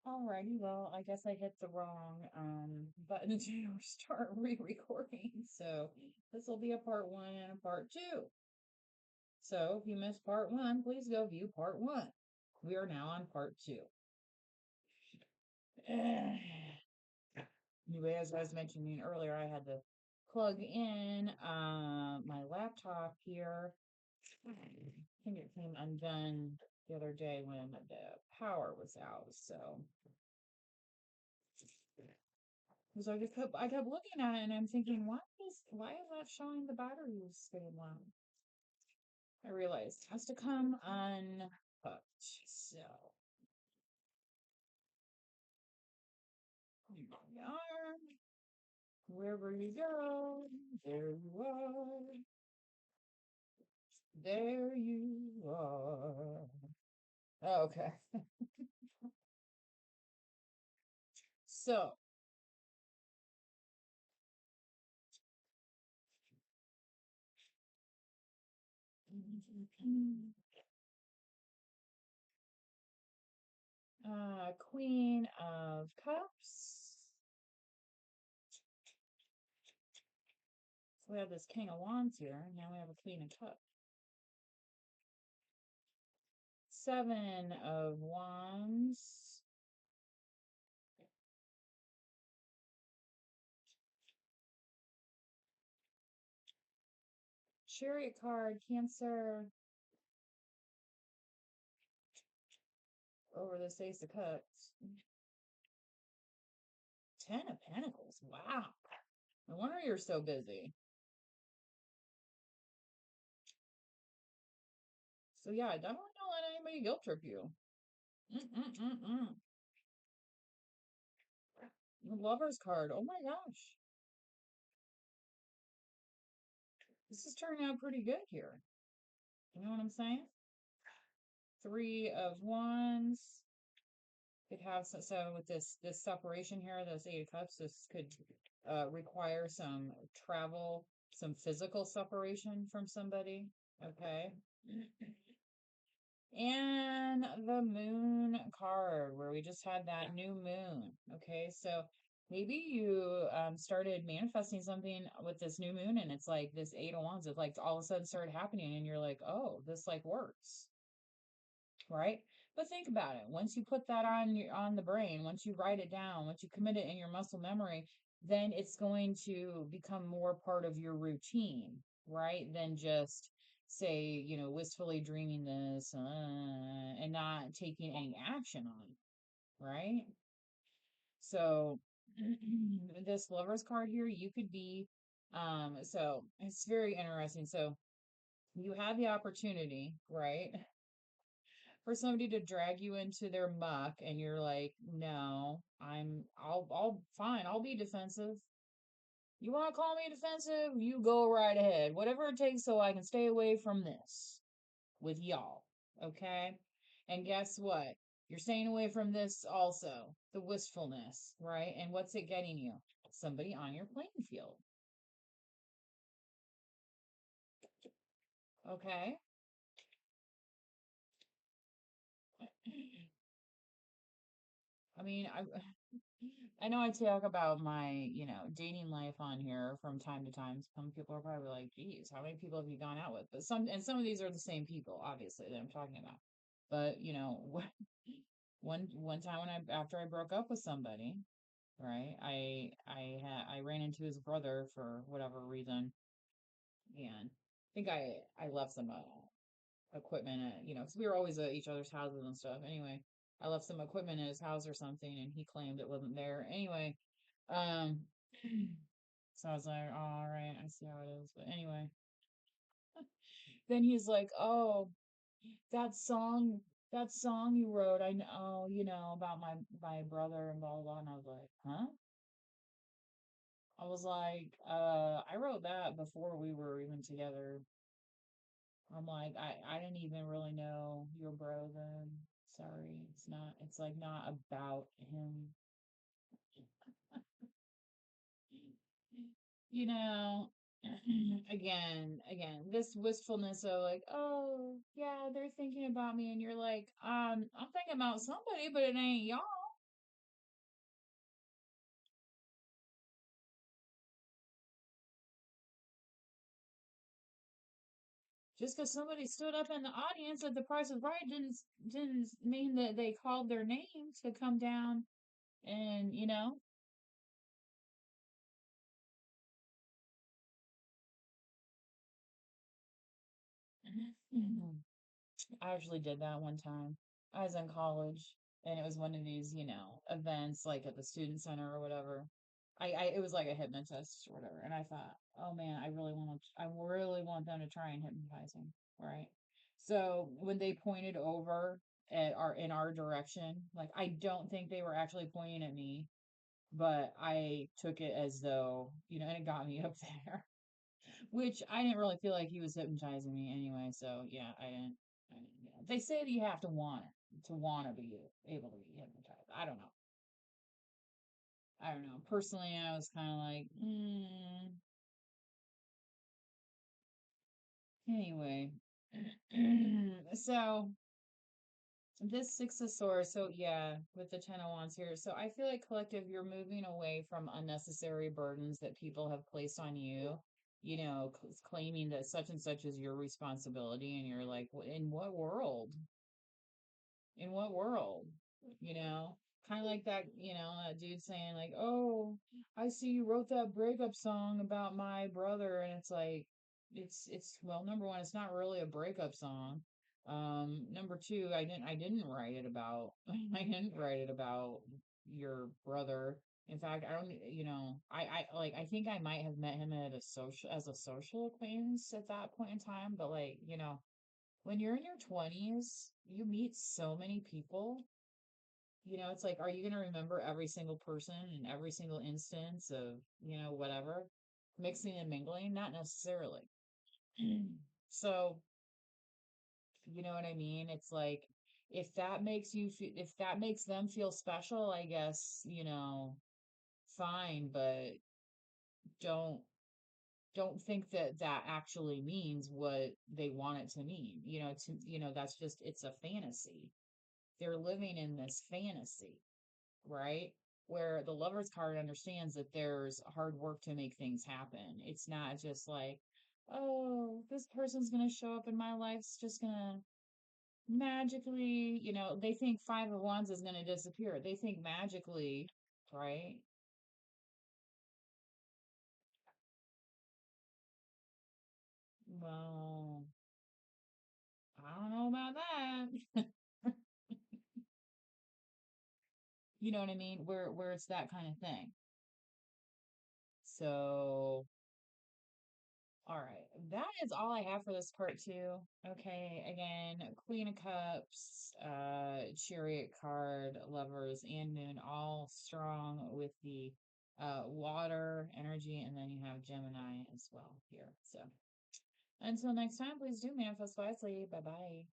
Alrighty, well, I guess I hit the wrong button to start re-recording. So this will be a part one and a part two. So if you missed part one, please go view part one. We are now on part two. Anyway, as I was mentioning earlier, I had to plug in my laptop here. I think it came undone the other day when the power was out. So I kept looking at it and I'm thinking, why is that showing the battery was staying low? I realized it has to come unhooked. So here we are. Wherever you go, there you are. There you are. Okay. So Queen of Cups. So we have this King of Wands here. And now we have a Queen of Cups. Seven of Wands. Chariot card, Cancer. Over this Ace of Cups. Ten of Pentacles. Wow. No wonder you're so busy. So yeah, definitely don't let anybody guilt trip you. The Lover's card. Oh my gosh. This is turning out pretty good here. You know what I'm saying? Three of Wands. Could have so with this separation here, this Eight of Cups, this could require some travel, some physical separation from somebody. Okay. And the Moon card, where we just had that new moon. Okay, so maybe you started manifesting something with this new moon, and it's like this Eight of Wands. It like all of a sudden started happening, and you're like, oh, this like works, right? But think about it. Once you put that on the brain, once you write it down, once you commit it in your muscle memory, then it's going to become more part of your routine, right? Than just say, wistfully dreaming this and not taking any action on it, right? So this Lover's card here, you could be so it's very interesting. So you have the opportunity, right, for somebody to drag you into their muck and you're like, no, I'll fine, I'll be defensive. You want to call me defensive? You go right ahead. Whatever it takes so I can stay away from this with y'all. Okay? And guess what? You're staying away from this also. The wistfulness, right? And what's it getting you? Somebody on your playing field. Okay? I mean, I know I talk about my, dating life on here from time to time. Some people are probably like, geez, how many people have you gone out with? But some of these are the same people, obviously, that I'm talking about. But, one time after I broke up with somebody, right, I ran into his brother for whatever reason. And I think I left some equipment at, because we were always at each other's houses and stuff. Anyway, I left some equipment in his house or something, and he claimed it wasn't there. Anyway, um, so I was like, oh, all right, I see how it is. But anyway, then he's like, oh, that song, that song you wrote, I know, about my brother and blah blah blah. And I was like, huh? I was like, I wrote that before we were even together. I'm like, I didn't even really know your bro then. Sorry, it's like not about him. You know, again, this wistfulness of like, oh, yeah, they're thinking about me. And you're like, I'm thinking about somebody, but it ain't y'all. Just because somebody stood up in the audience at The Price is Right didn't mean that they called their name to come down and I actually did that one time. I was in college and it was one of these, events like at the student center or whatever. It was like a hypnotist or whatever. And I thought, oh man, I really want them to try and hypnotize me. Right. So when they pointed over in our direction, like I don't think they were actually pointing at me, but I took it as though, and it got me up there. Which I didn't really feel like he was hypnotizing me anyway, so yeah, They say that you have to want to be able to be hypnotized. I don't know. Personally, I was kind of like, anyway. So this six of swords, so yeah, with the ten of wands here. So I feel like collective, you're moving away from unnecessary burdens that people have placed on you. Claiming that such and such is your responsibility, and you're like, In what world? In what world? You know, kind of like that dude saying like, "Oh, I see you wrote that breakup song about my brother," and it's like, it's well, number one, it's not really a breakup song. Number two, I didn't write it about, I didn't write it about your brother. In fact, I don't, I think I might have met him at a social as a social acquaintance at that point in time, but when you're in your 20s, you meet so many people. It's like, are you going to remember every single person and every single instance of, whatever? Mixing and mingling? Not necessarily. So, you know what I mean? It's like, if that makes them feel special, I guess, fine, but don't, don't think that that actually means what they want it to mean. That's just, it's a fantasy. They're living in this fantasy, right? Where the lover's card understands that there's hard work to make things happen. It's not just like, oh, this person's going to show up in my life's just going to magically, they think five of wands is going to disappear. They think magically, right? Well, I don't know about that. You know what I mean? Where it's that kind of thing. So all right. That is all I have for this part two. Okay. Again, Queen of Cups, Chariot card, Lovers, and Moon, all strong with the water energy. And then you have Gemini as well here. So until next time, please do manifest wisely. Bye bye.